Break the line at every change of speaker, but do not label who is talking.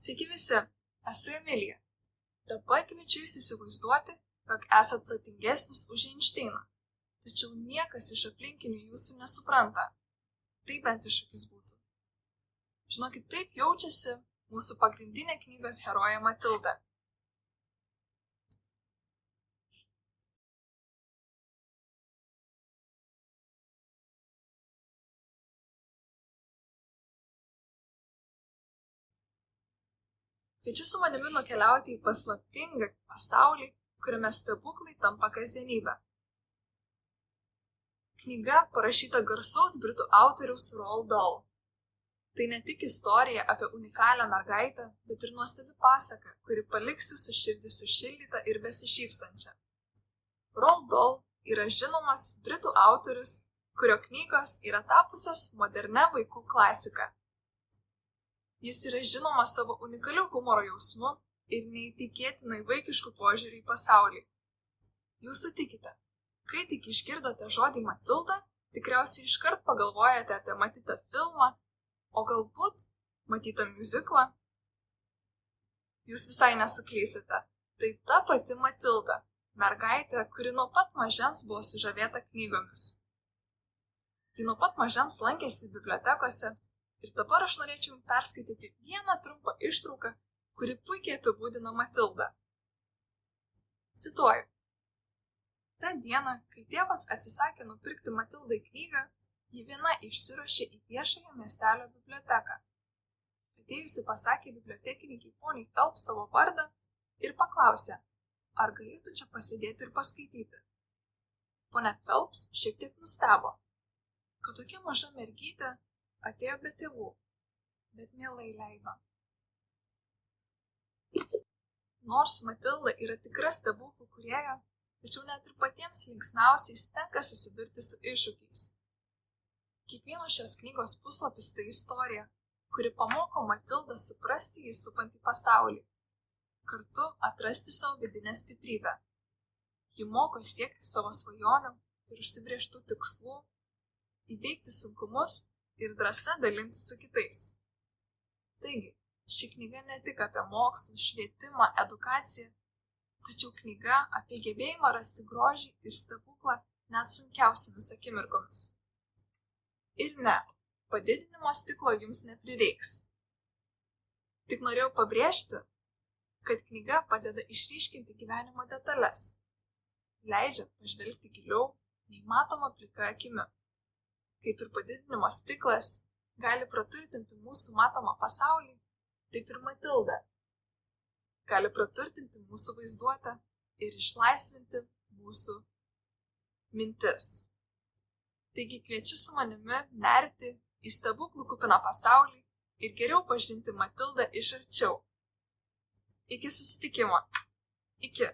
Sveiki visi, esu Emilija. Dabar kviečiu jūs įsivaizduoti, jog esat protingesnis už Einšteiną, tačiau niekas iš aplinkinių jūsų nesupranta. Tai bent iššūkis būtų. Žinokit, taip jaučiasi mūsų pagrindinė knygos herojė Matilda. Kviečiu su manimi nukeliauti į paslaptingą pasaulį, kuriame stebuklai tampa kasdienybė. Knyga parašyta garsaus britų autoriaus Roald Dahl. Tai ne tik istorija apie unikalią mergaitę, bet ir nuostabi pasaka, kuri paliks jūsų širdį sušildytą ir besišypsančią. Roald Dahl yra žinomas britų autorius, kurio knygos yra tapusios modernia vaikų klasika. Jis yra žinomas savo unikaliu humoro jausmu ir neįtikėtinai vaikišku požiūrį į pasaulį. Jūs sutikite, kai tik išgirdote žodį Matilda, tikriausiai iškart pagalvojate apie matytą filmą, o galbūt matytą miuziklą. Jūs visai nesuklysite, tai ta pati Matilda, mergaitė, kuri nuo pat mažens buvo sužavėta knygomis. Ji nuo pat mažens lankėsi bibliotekose ir dabar aš norėčiau perskaityti vieną trumpą ištrauką, kuri puikiai apibūdina Matildą. Cituoju. Ta diena, kai tėvas atsisakė nupirkti Matildai knygą, ji viena išsiruošė į viešąją miestelio biblioteką. Atėjusi pasakė bibliotekininkai poniai Phelps savo vardą ir paklausė, ar galėtų čia pasėdėti ir paskaityti. Ponia Phelps šiek tiek nustebo, kad tokia maža mergytė atėjo be tėvų, bet mielai leido. Nors Matilda yra tikra stebuklų kūrėja, tačiau net ir patiems linksmiausiais tenka susidurti su iššūkiais. Kiekvienos šios knygos puslapis tai istorija, kuri pamoko Matildą suprasti jį supantį pasaulį, kartu atrasti savo vidinę stiprybę. Ji moko siekti savo svajonių ir užsibrėžtų tikslų, įveikti sunkumus ir drąsa dalintis su kitais. Taigi, ši knyga ne tik apie mokslų, švietimą, edukaciją, tačiau knyga apie gebėjimą rasti grožį ir stebuklą net sunkiausiamis akimirkomis. Ir ne, padidinimo stiklo jums neprireiks. Tik norėjau pabrėžti, kad knyga padeda išryškinti gyvenimo detalės, leidžia pažvelgti giliau, nei matoma plika akimi. Kaip ir padidinimo stiklas gali praturtinti mūsų matomą pasaulį, taip ir Matilda gali praturtinti mūsų vaizduotę ir išlaisvinti mūsų mintis. Taigi kviečiu su manimi nerti į stebuklų kupiną pasaulį ir geriau pažinti Matildą iš arčiau. Iki susitikimo. Iki.